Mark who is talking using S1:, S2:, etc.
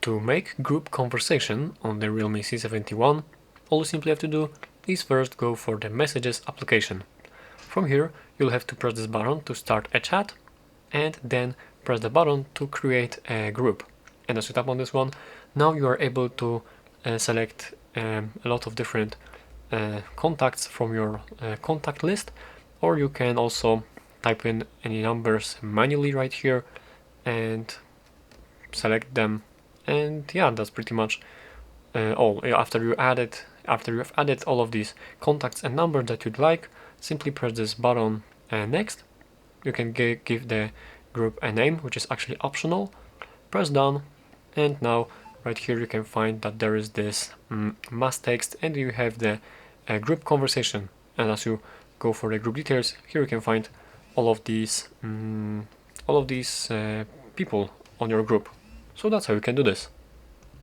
S1: To make group conversation on the Realme C71, all you simply have to do is first go for the Messages application. From here, you'll have to press this button to start a chat, and then press the button to create a group. And as you tap on this one, now you are able to select a lot of different contacts from your contact list, or you can also type in any numbers manually right here and select them. And yeah, that's pretty much all. After you've added all of these contacts and numbers that you'd like, simply press this button next. You can give the group a name, which is actually optional. Press done, and now right here you can find that there is this mass text, and you have the group conversation. And as you go for the group details, here you can find all of these people on your group. So that's how you can do this.